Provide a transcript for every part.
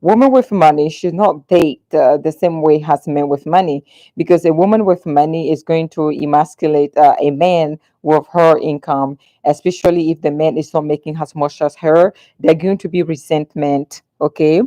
women with money should not date the same way as men with money, because a woman with money is going to emasculate a man with her income, especially if the man is not making as much as her. They're going to be resentment. Okay.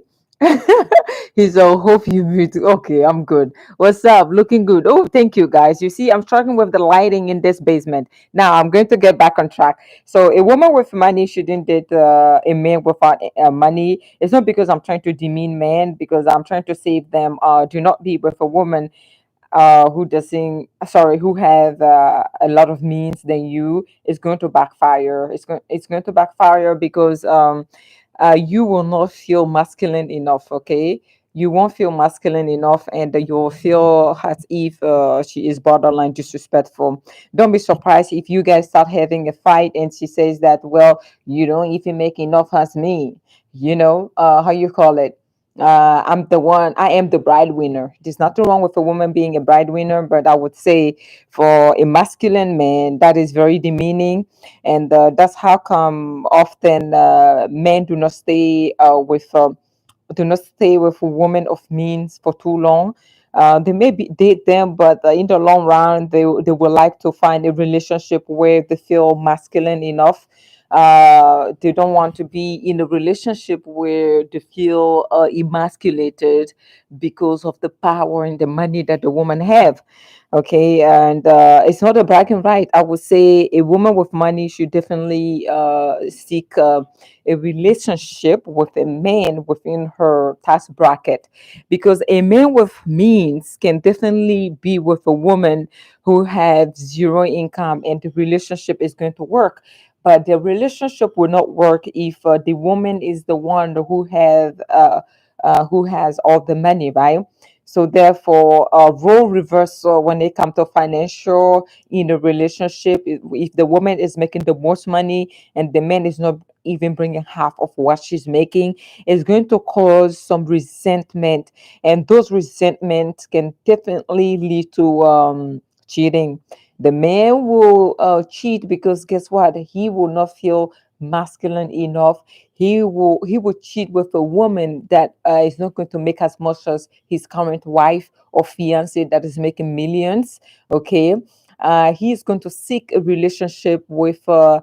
He's all hope you mute. Okay, I'm good. What's up? Looking good. Oh, thank you guys. You see, I'm struggling with the lighting in this basement. Now I'm going to get back on track. So a woman with money shouldn't date a man without money. It's not because I'm trying to demean men, because I'm trying to save them. Do not be with a woman who doesn't, sorry, who have a lot of means than you. It's going to backfire. It's going to backfire because you will not feel masculine enough. Okay, you won't feel masculine enough, and you'll feel as if she is borderline disrespectful. Don't be surprised if you guys start having a fight and she says that, well, you don't even make enough as me. How you call it, I am the breadwinner. There's nothing wrong with a woman being a breadwinner, but I would say for a masculine man, that is very demeaning. And that's how come often men do not stay with a woman of means for too long. They maybe date them, but in the long run, they would like to find a relationship where they feel masculine enough. They don't want to be in a relationship where they feel emasculated because of the power and the money that the woman have. Okay, and it's not a bragging right. I would say a woman with money should definitely seek a relationship with a man within her tax bracket, because a man with means can definitely be with a woman who have zero income, and the relationship is going to work. But the relationship will not work if the woman is the one who has all the money, right? So therefore, role reversal when it comes to financial in a relationship, if the woman is making the most money and the man is not even bringing half of what she's making, is going to cause some resentment, and those resentments can definitely lead to cheating. The man will cheat because guess what? He will not feel masculine enough. He will cheat with a woman that is not going to make as much as his current wife or fiance that is making millions. Okay. He is going to seek a relationship with a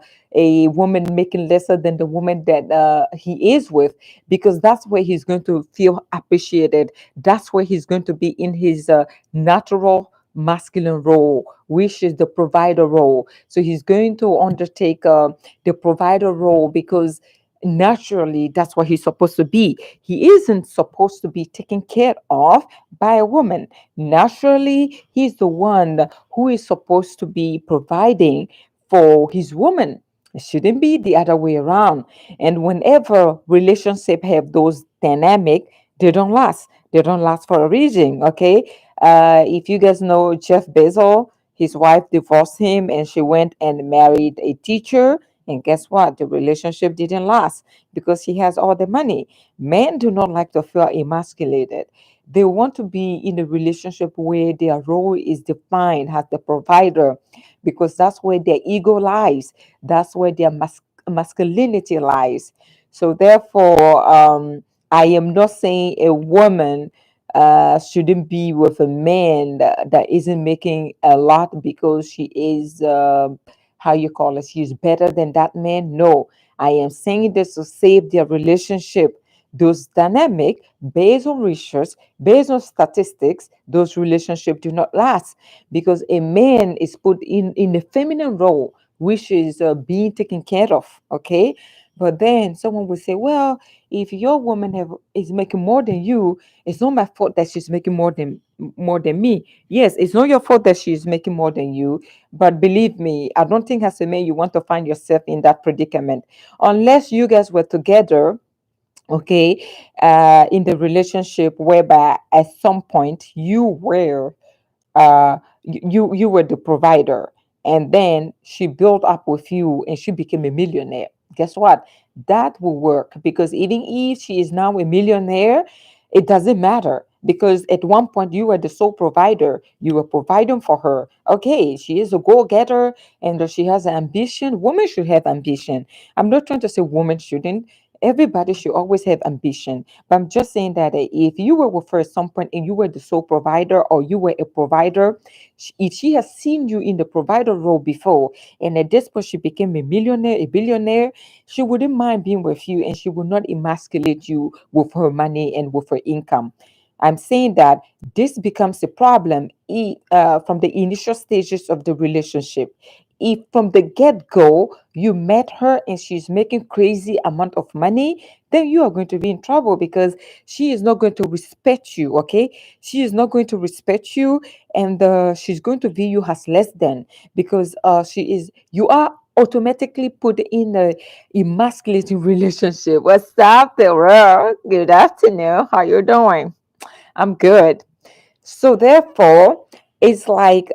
woman making lesser than the woman that he is with, because that's where he's going to feel appreciated. That's where he's going to be in his natural masculine role, which is the provider role. So he's going to undertake the provider role because naturally that's what he's supposed to be. He isn't supposed to be taken care of by a woman. Naturally, he's the one who is supposed to be providing for his woman. It shouldn't be the other way around. And whenever relationship have those dynamic, they don't last. They don't last for a reason. Okay. If you guys know Jeff Bezos, his wife divorced him and she went and married a teacher. And guess what? The relationship didn't last because he has all the money. Men do not like to feel emasculated. They want to be in a relationship where their role is defined as the provider, because that's where their ego lies. That's where their masculinity lies. So, therefore, I am not saying a woman shouldn't be with a man that isn't making a lot because she is, how you call it, she's better than that man. No, I am saying this to save their relationship. Those dynamic, based on research, based on statistics, those relationships do not last because a man is put in a feminine role, which is being taken care of. Okay, but then someone will say, well, if your woman is making more than you, it's not my fault that she's making more than me. Yes, it's not your fault that she's making more than you, but believe me, I don't think as a man you want to find yourself in that predicament unless you guys were together, okay, in the relationship whereby at some point you were the provider, and then she built up with you and she became a millionaire. Guess what? That will work, because even if she is now a millionaire, it doesn't matter, because at one point you were the sole provider. You were providing for her. Okay, she is a go-getter and she has ambition. Women should have ambition. I'm not trying to say women shouldn't. Everybody should always have ambition. But I'm just saying that if you were with her at some point and you were the sole provider or you were a provider, if she has seen you in the provider role before and at this point she became a millionaire, a billionaire, she wouldn't mind being with you and she will not emasculate you with her money and with her income. I'm saying that this becomes a problem from the initial stages of the relationship. If from the get-go you met her and she's making crazy amount of money, then you are going to be in trouble because she is not going to respect you. Okay, she is not going to respect you, and she's going to view you as less than, because she is you are automatically put in a emasculating relationship. What's up there, world? Good afternoon, how you doing? I'm good. So therefore, it's like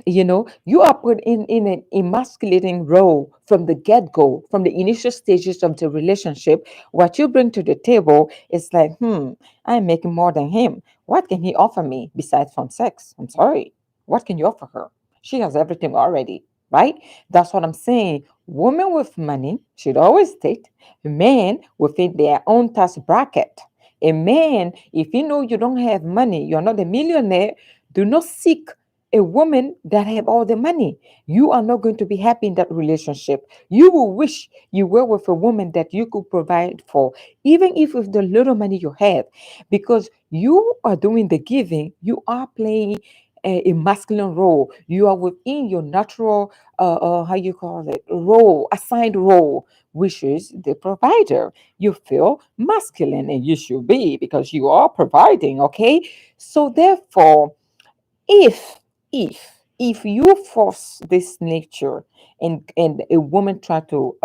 you are put in an emasculating role from the get-go, from the initial stages of the relationship. What you bring to the table is like, I'm making more than him. What can he offer me besides from sex? I'm sorry, what can you offer her? She has everything already, right? That's what I'm saying. Women with money should always date men within their own tax bracket. A man, if you know you don't have money, you're not a millionaire, do not seek a woman that have all the money. You are not going to be happy in that relationship. You will wish you were with a woman that you could provide for, even if with the little money you have, because you are doing the giving. You are playing a masculine role. You are within your natural, how you call it, role, assigned role, which is the provider. You feel masculine, and you should be because you are providing. Okay, so therefore, if if you force this nature, and a woman try to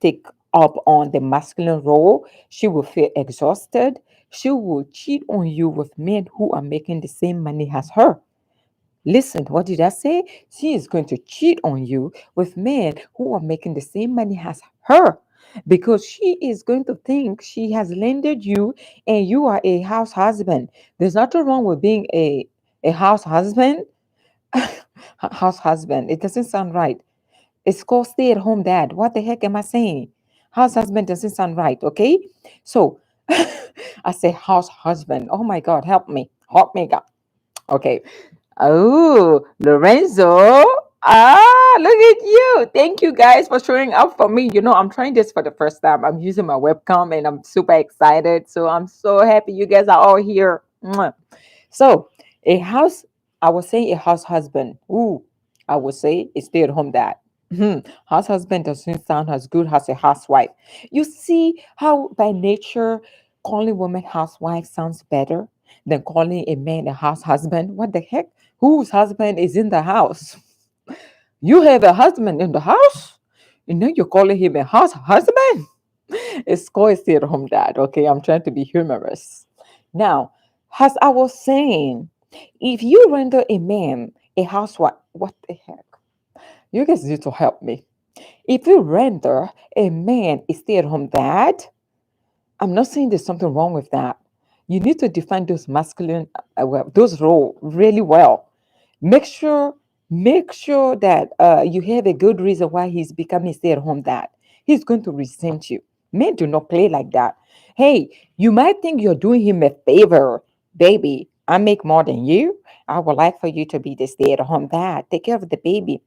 take up on the masculine role, she will feel exhausted. She will cheat on you with men who are making the same money as her. Listen, what did I say? She is going to cheat on you with men who are making the same money as her, because she is going to think she has landed you and you are a house husband. There's nothing wrong with being a house husband. House husband. It doesn't sound right. It's called stay at home dad. What the heck am I saying? House husband doesn't sound right. Okay. So I say house husband. Oh my God, help me. Help me, God. Okay. Oh, Lorenzo. Ah, look at you. Thank you guys for showing up for me. I'm trying this for the first time. I'm using my webcam and I'm super excited. So I'm so happy you guys are all here. Mwah. So, a house, I would say a house husband. Ooh, I would say a stay at home dad. House husband doesn't sound as good as a housewife. You see how, by nature, calling woman housewife sounds better than calling a man a house husband? What the heck? Whose husband is in the house? You have a husband in the house? And then you're calling him a house husband? It's called a stay at home dad, okay? I'm trying to be humorous. Now, as I was saying, if you render a man a housewife, what the heck? You guys need to help me. If you render a man a stay at home dad, I'm not saying there's something wrong with that. You need to define those masculine, those role really well. Make sure, make sure that you have a good reason why he's becoming stay-at-home dad. He's going to resent you. Men do not play like that. Hey, you might think you're doing him a favor, baby. I make more than you. I would like for you to be the stay-at-home dad. Take care of the baby.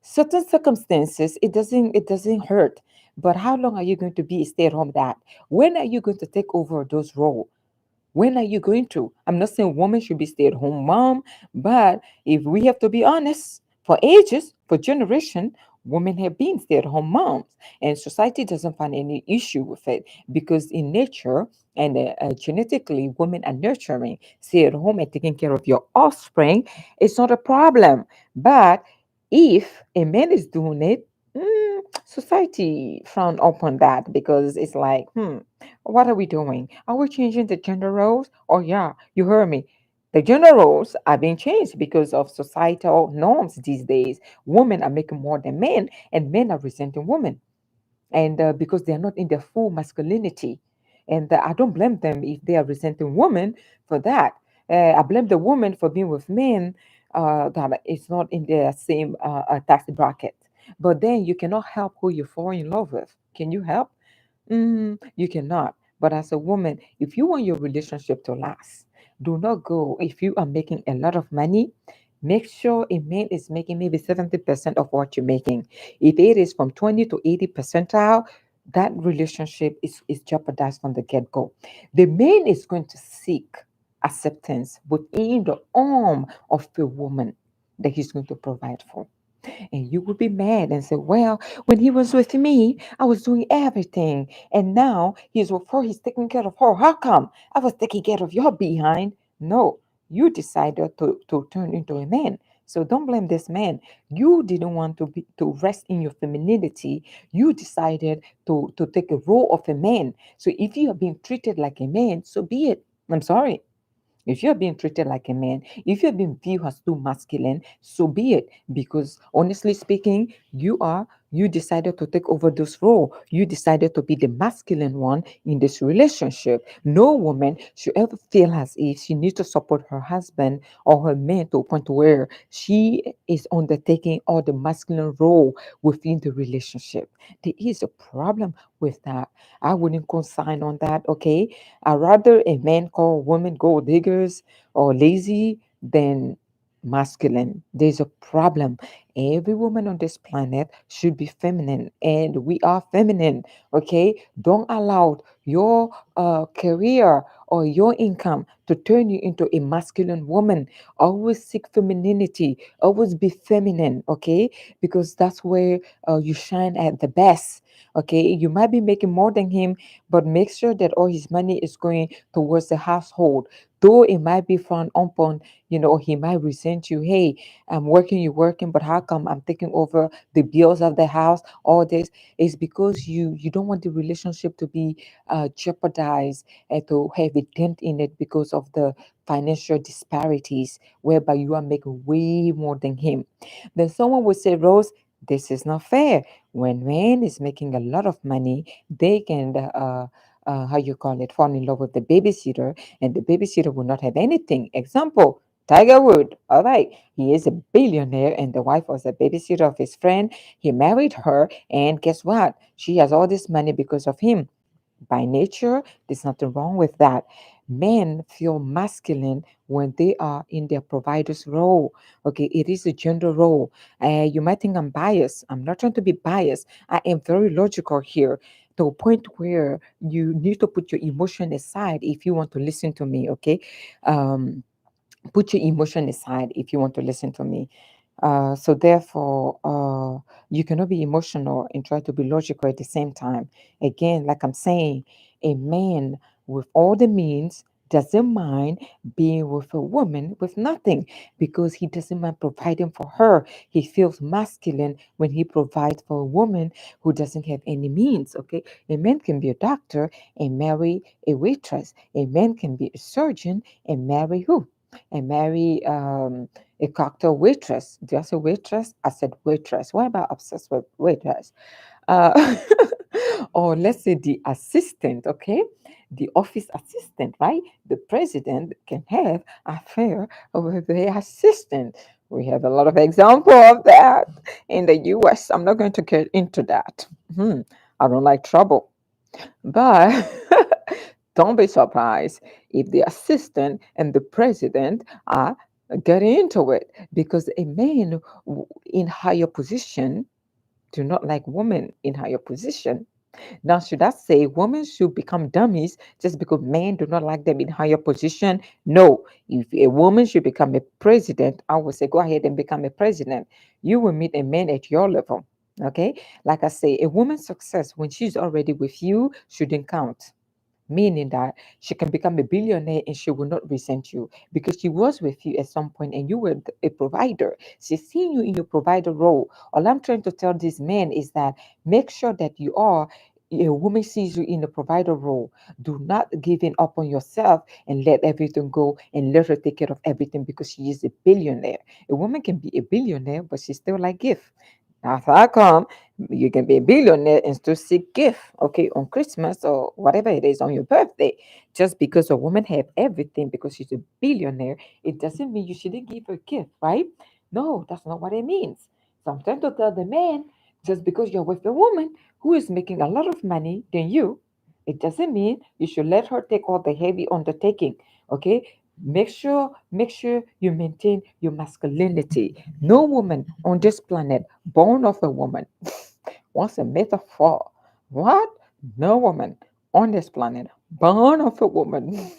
Certain circumstances, it doesn't hurt. But how long are you going to be a stay-at-home dad? When are you going to take over those roles? When are you going to? I'm not saying women should be stay-at-home mom, but if we have to be honest, for ages, for generation, women have been stay-at-home moms, and society doesn't find any issue with it because in nature and genetically, women are nurturing, stay at home and taking care of your offspring. It's not a problem. But if a man is doing it, society frown upon that because it's like, what are we doing? Are we changing the gender roles? Oh, yeah, you heard me. The gender roles are being changed because of societal norms these days. Women are making more than men, and men are resenting women, and because they are not in their full masculinity. And I don't blame them if they are resenting women for that. I blame the woman for being with men that is not in their same tax bracket. But then you cannot help who you fall in love with. Can you help? You cannot. But as a woman, if you want your relationship to last, do not go. If you are making a lot of money, make sure a man is making maybe 70% of what you're making. If it is from 20 to 80 percentile, that relationship is jeopardized from the get go. The man is going to seek acceptance within the arm of the woman that he's going to provide for. And you would be mad and say, well, when he was with me, I was doing everything. And now he's with her, he's taking care of her. How come I was taking care of your behind? No, you decided to turn into a man. So don't blame this man. You didn't want to rest in your femininity. You decided to take a role of a man. So if you are being treated like a man, so be it. I'm sorry. If you're being treated like a man, if you're being viewed as too masculine, so be it. Because honestly speaking, you decided to take over this role. You decided to be the masculine one in this relationship. No woman should ever feel as if she needs to support her husband or her man to a point where she is undertaking all the masculine role within the relationship. There is a problem with that. I wouldn't co-sign on that, okay? I rather a man call women gold diggers or lazy than masculine. There's a problem. Every woman on this planet should be feminine, and we are feminine. Okay, don't allow your career or your income to turn you into a masculine woman. Always seek femininity. Always be feminine. Okay, because that's where you shine at the best. Okay, you might be making more than him, but make sure that all his money is going towards the household. Though it might be frowned upon, or he might resent you. Hey, I'm working, you're working, but how come I'm taking over the bills of the house? All this is because you don't want the relationship to be jeopardized and to have a dent in it because of the financial disparities, whereby you are making way more than him. Then someone would say, Rose, this is not fair. When man is making a lot of money, they can how you call it, fall in love with the babysitter, and the babysitter will not have anything. Example, Tiger Wood. All right, he is a billionaire, and the wife was a babysitter of his friend. He married her, and guess what? She has all this money because of him. By nature, there's nothing wrong with that. Men feel masculine when they are in their provider's role. Okay, it is a gender role. You might think I'm biased. I'm not trying to be biased. I am very logical here, to a point where you need to put your emotion aside if you want to listen to me. Okay, um, put your emotion aside if you want to listen to me. So therefore, you cannot be emotional and try to be logical at the same time. Again, like I'm saying, a man with all the means doesn't mind being with a woman with nothing, because he doesn't mind providing for her. He feels masculine when he provides for a woman who doesn't have any means. Okay, a man can be a doctor and marry a waitress. A man can be a surgeon and marry who? And marry a cocktail waitress. Did I say waitress? I said waitress. Why am I obsessed with waitress? Uh, or let's say the assistant, okay? The office assistant, right? The president can have affair with the assistant. We have a lot of example of that in the US. I'm not going to get into that. I don't like trouble. But don't be surprised if the assistant and the president are getting into it, because a man in higher position do not like women in higher position. Now, should I say women should become dummies just because men do not like them in higher position? No. If a woman should become a president, I would say go ahead and become a president. You will meet a man at your level. Okay. Like I say, a woman's success when she's already with you shouldn't count, meaning that she can become a billionaire and she will not resent you because she was with you at some point and you were a provider. She's seeing you in your provider role. All I'm trying to tell this man is that make sure that you are. A woman sees you in the provider role. Do not give in up on yourself and let everything go and let her take care of everything because she is a billionaire. A woman can be a billionaire, but she still like gift. Now, how come you can be a billionaire and still seek gift, okay, on Christmas or whatever it is on your birthday? Just because a woman have everything because she's a billionaire, it doesn't mean you shouldn't give her gift, right? No, that's not what it means. So I'm trying to tell the man, Just because you're with a woman who is making a lot of money than you, it doesn't mean you should let her take all the heavy undertaking. Okay? Make sure you maintain your masculinity. No woman on this planet born of a woman. What's a metaphor? What? No woman on this planet born of a woman.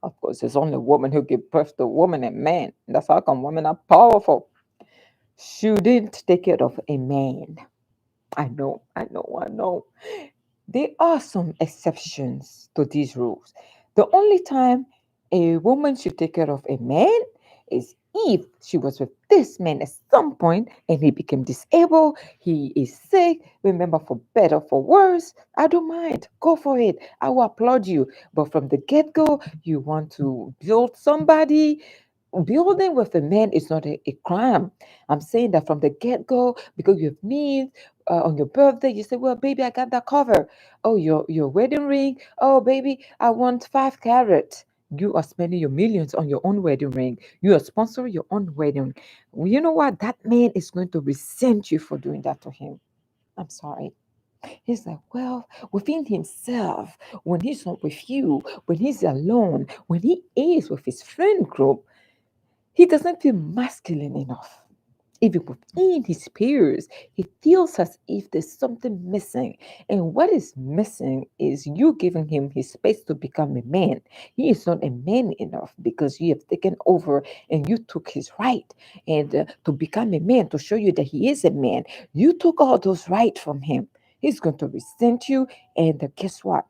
Of course, it's only woman who give birth to woman and man. That's how come women are powerful. Shouldn't take care of a man. I know. There are some exceptions to these rules. The only time a woman should take care of a man is if she was with this man at some point and he became disabled, he is sick. Remember, for better, for worse, I don't mind. Go for it. I will applaud you. But from the get go, you want to build somebody. Building with a man is not a crime. I'm saying that from the get go, because you have needs, on your birthday, you say, "Well, baby, I got that cover." Oh, your wedding ring. Oh, baby, I want 5 carat. You are spending your millions on your own wedding ring. You are sponsoring your own wedding. Well, you know what? That man is going to resent you for doing that to him. I'm sorry. He's like, well, within himself, when he's not with you, when he's alone, when he is with his friend group, he doesn't feel masculine enough. Even within his peers, he feels as if there's something missing. And what is missing is you giving him his space to become a man. He is not a man enough because you have taken over and you took his right. And to become a man, to show you that he is a man, you took all those rights from him. He's going to resent you. And guess what?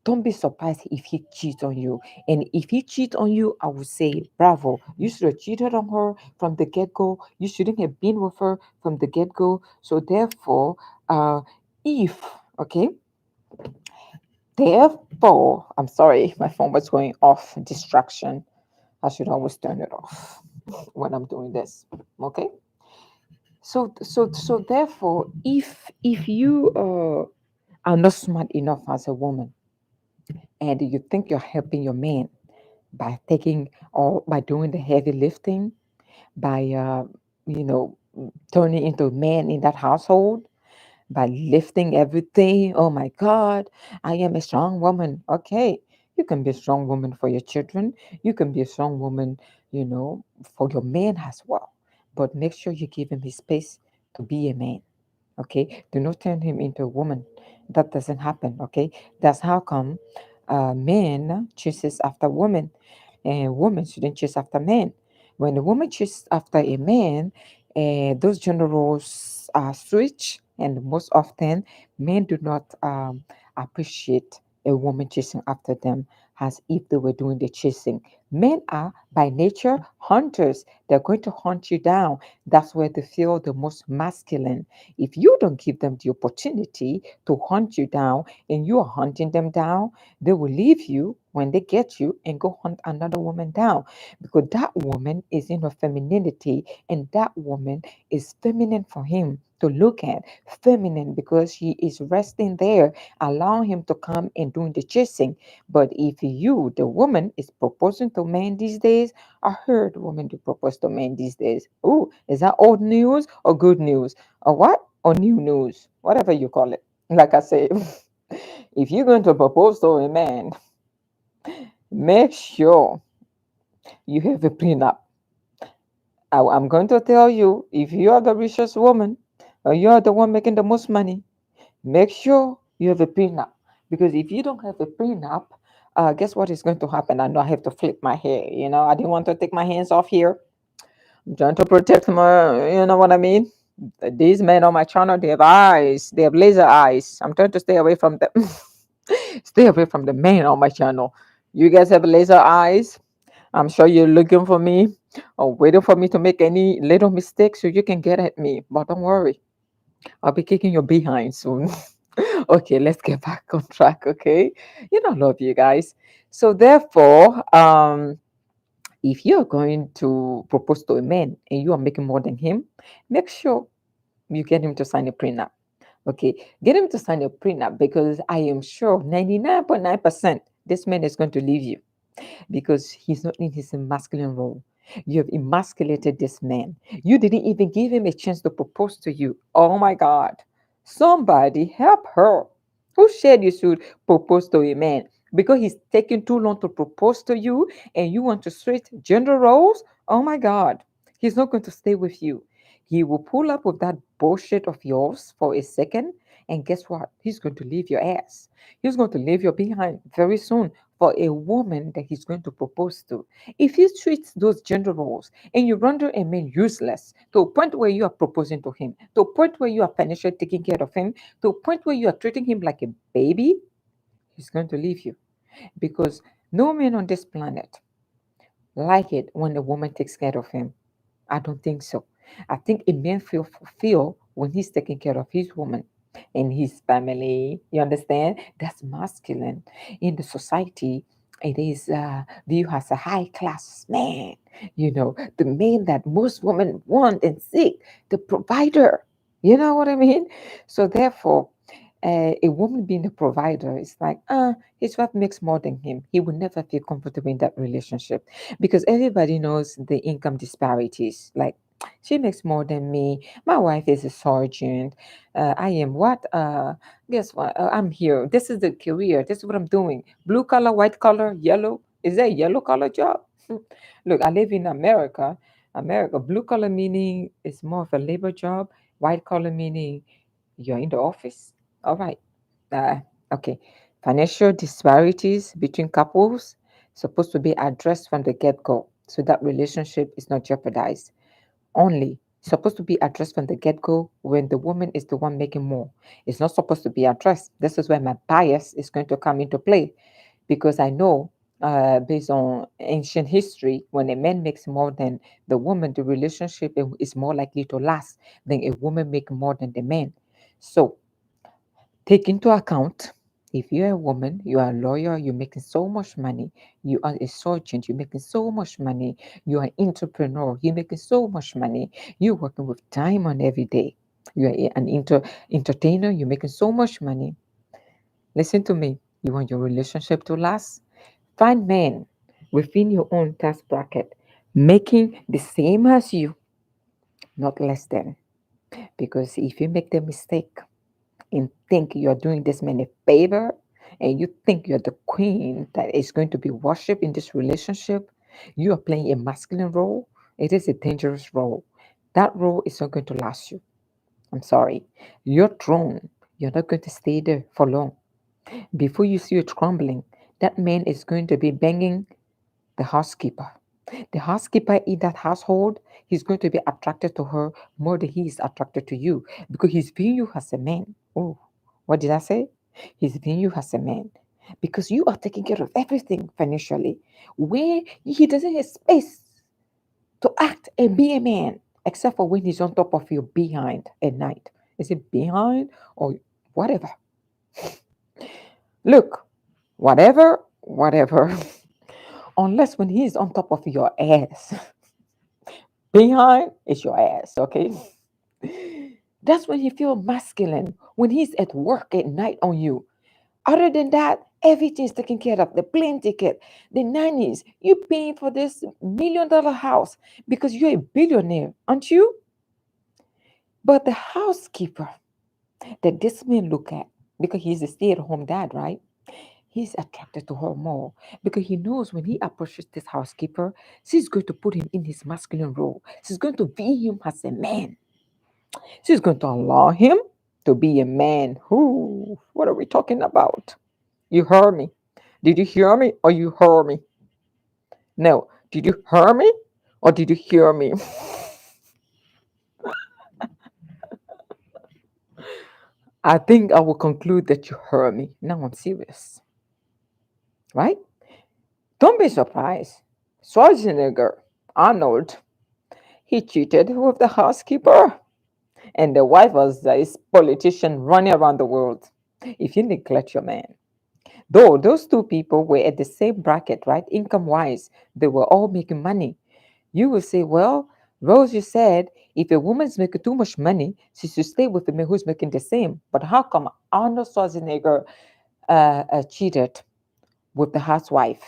Don't be surprised if he cheats on you. And if he cheats on you, I would say, bravo. You should have cheated on her from the get go. You shouldn't have been with her from the get go. So, therefore, uh, if, okay, therefore, I'm sorry, my phone was going off distraction. I should always turn it off when I'm doing this. Okay. So therefore, if you are not smart enough as a woman and you think you're helping your man by taking or by doing the heavy lifting, by you know turning into a man in that household, by lifting everything. Oh my God, I am a strong woman. Okay, you can be a strong woman for your children. You can be a strong woman, for your man as well. But make sure you give him his space to be a man. Okay, do not turn him into a woman. That doesn't happen. Okay, that's how come men chases after women and women shouldn't chase after men. When a woman chases after a man, those gender roles are switch, and most often men do not appreciate a woman chasing after them as if they were doing the chasing. Men are by nature hunters. They're going to hunt you down. That's where they feel the most masculine. If you don't give them the opportunity to hunt you down and you are hunting them down, they will leave you when they get you and go hunt another woman down because that woman is in her femininity and that woman is feminine for him to look at. Feminine because she is resting there, allowing him to come and doing the chasing. But if you, the woman, is proposing to men these days, I heard women do propose to men these days. Oh, is that old news or good news? Or what? Or new news? Whatever you call it. Like I say, if you're going to propose to a man, make sure you have a prenup. I'm going to tell you, if you are the richest woman or you are the one making the most money, make sure you have a prenup. Because if you don't have a prenup, guess what is going to happen? I know I have to flip my hair. I didn't want to take my hands off here. I'm trying to protect my, you know what I mean? These men on my channel, they have eyes. They have laser eyes. I'm trying to stay away from them. Stay away from the men on my channel. You guys have laser eyes. I'm sure you're looking for me or waiting for me to make any little mistake so you can get at me. But don't worry, I'll be kicking your behind soon. Okay, let's get back on track. Okay, I love you guys. So therefore, if you're going to propose to a man and you are making more than him, make sure you get him to sign a prenup. Okay, get him to sign a prenup because I am sure 99.9% this man is going to leave you because he's not in his masculine role. You have emasculated this man. You didn't even give him a chance to propose to you. Oh my God. Somebody help her. Who said you should propose to a man? Because he's taking too long to propose to you and you want to switch gender roles? Oh my God. He's not going to stay with you. He will pull up with that bullshit of yours for a second. And guess what? He's going to leave your ass. He's going to leave you behind very soon for a woman that he's going to propose to. If he treats those gender roles and you render a man useless to a point where you are proposing to him, to a point where you are financially taking care of him, to a point where you are treating him like a baby, he's going to leave you. Because no man on this planet like it when a woman takes care of him. I don't think so. I think a man feel fulfilled when he's taking care of his woman and his family. You understand? That's masculine. In the society, it is viewed as a high class man. You know, the man that most women want and seek, the provider. You know what I mean? So therefore, a woman being a provider is like, his wife makes more than him. He will never feel comfortable in that relationship because everybody knows the income disparities. Like, she makes more than me. My wife is a sergeant. I am what? Guess what? I'm here. This is the career. This is what I'm doing. Blue collar, white collar, yellow. Is that a yellow collar job? Look, I live in America. America, blue collar meaning it's more of a labor job. White collar meaning you're in the office. All right. Uh, okay. Financial disparities between couples supposed to be addressed from the get-go so that relationship is not jeopardized. Only supposed to be addressed from the get-go when the woman is the one making more. It's not supposed to be addressed. This is where my bias is going to come into play because I know based on ancient history, when a man makes more than the woman, the relationship is more likely to last than a woman making more than the man. So take into account if you're a woman, you are a lawyer, you're making so much money, you are a surgeon, you're making so much money, you are an entrepreneur, you're making so much money, you're working with diamond every day, you are an entertainer, you're making so much money. Listen to me. You want your relationship to last? Find men within your own tax bracket making the same as you, not less than. Because if you make the mistake and think you're doing this man a favor and you think you're the queen that is going to be worshipped in this relationship, you are playing a masculine role. It is a dangerous role. That role is not going to last you. I'm sorry. Your throne, you're not going to stay there for long. Before you see it crumbling, that man is going to be banging the housekeeper. The housekeeper in that household, he's going to be attracted to her more than he is attracted to you because he's viewing you as a man. Oh, what did I say? He's viewing you as a man because you are taking care of everything financially, where he doesn't have space to act and be a man, except for when he's on top of you behind at night. Is it behind or whatever? Look, whatever, unless when he's on top of your ass. Behind is your ass, okay? That's when he feel masculine, when he's at work at night on you. Other than that, everything's taken care of. The plane ticket, the nannies, you paying for this $1 million house because you're a billionaire, aren't you? But the housekeeper that this man look at, because he's a stay-at-home dad, right? He's attracted to her more because he knows when he approaches this housekeeper, she's going to put him in his masculine role. She's going to view him as a man. She's going to allow him to be a man. Who? What are we talking about? You heard me. Did you hear me or you heard me? No. Did you hear me or did you hear me? I think I will conclude that you heard me. Now I'm serious, right? Don't be surprised. Schwarzenegger, Arnold, he cheated with the housekeeper, and the wife was this politician running around the world. If you neglect your man, though those two people were at the same bracket, right? Income wise, they were all making money. You will say, well, Rose, you said if a woman's making too much money, she should stay with a man who's making the same. But how come Arnold Schwarzenegger cheated with the housewife?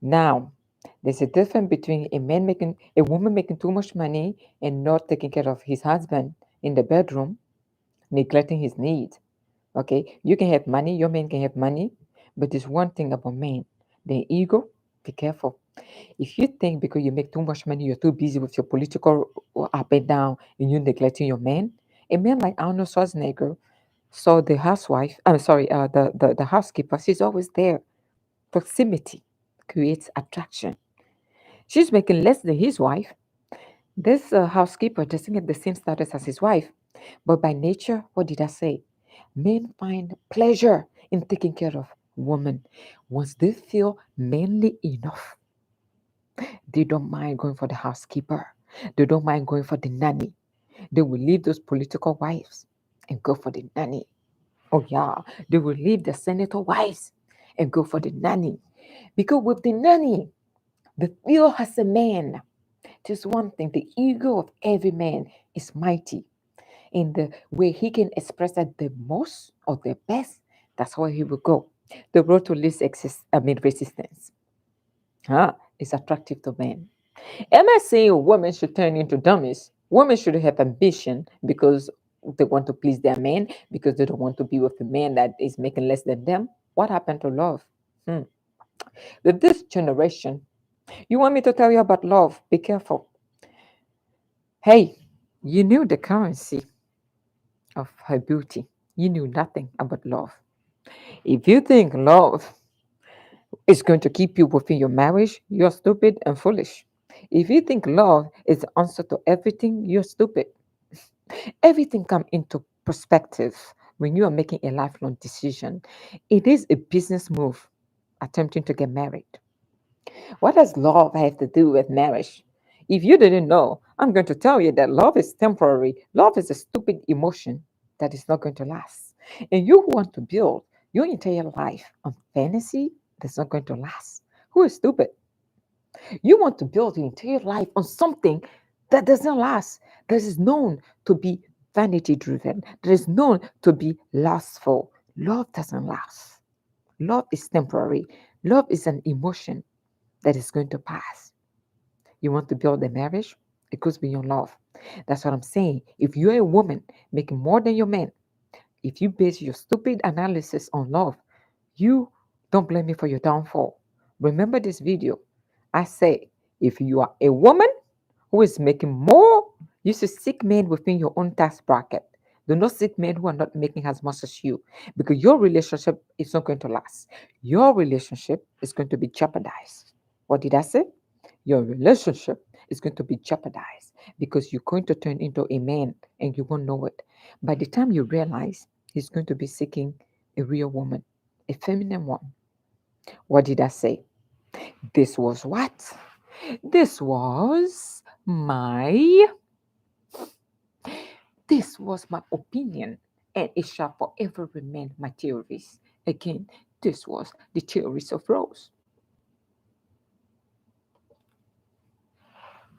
Now, There's a difference between a woman making too much money and not taking care of his husband in the bedroom, neglecting his needs. Okay, you can have money, your man can have money, but there's one thing about men: the ego. Be careful. If you think because you make too much money, you're too busy with your political up and down, and you're neglecting your man. A man like Arnold Schwarzenegger saw the housewife. I'm sorry, the housekeeper. She's always there. Proximity creates attraction. She's making less than his wife. This housekeeper doesn't have the same status as his wife, but by nature, what did I say? Men find pleasure in taking care of women. Once they feel manly enough, they don't mind going for the housekeeper. They don't mind going for the nanny. They will leave those political wives and go for the nanny. Oh, yeah. They will leave the senator wives and go for the nanny. Because with the nanny, the feel as a man. Just one thing, the ego of every man is mighty. In the way he can express that the most or the best, that's where he will go. The road to least resistance. Is attractive to men. Am I saying women should turn into dummies? Women should have ambition because they want to please their men, because they don't want to be with a man that is making less than them. What happened to love? Hmm. With this generation, you want me to tell you about love? Be careful. Hey, you knew the currency of her beauty. You knew nothing about love. If you think love is going to keep you within your marriage, you're stupid and foolish. If you think love is the answer to everything, you're stupid. Everything comes into perspective when you are making a lifelong decision. It is a business move attempting to get married. What does love have to do with marriage? If you didn't know, I'm going to tell you that love is temporary. Love is a stupid emotion that is not going to last. And you want to build your entire life on fantasy that's not going to last. Who is stupid? You want to build your entire life on something that doesn't last, that is known to be vanity driven, that is known to be lustful. Love doesn't last. Love is temporary. Love is an emotion that is going to pass. You want to build a marriage? It goes beyond love. That's what I'm saying. If you're a woman making more than your man, if you base your stupid analysis on love, you don't blame me for your downfall. Remember this video. I say, if you are a woman who is making more, you should seek men within your own tax bracket. Do not seek men who are not making as much as you, because your relationship is not going to last. Your relationship is going to be jeopardized. What did I say? Your relationship is going to be jeopardized because you're going to turn into a man and you won't know it. By the time you realize, he's going to be seeking a real woman, a feminine one. What did I say? This was what? This was my this was my opinion, and it shall forever remain my theories. Again, this was the theories of Rose.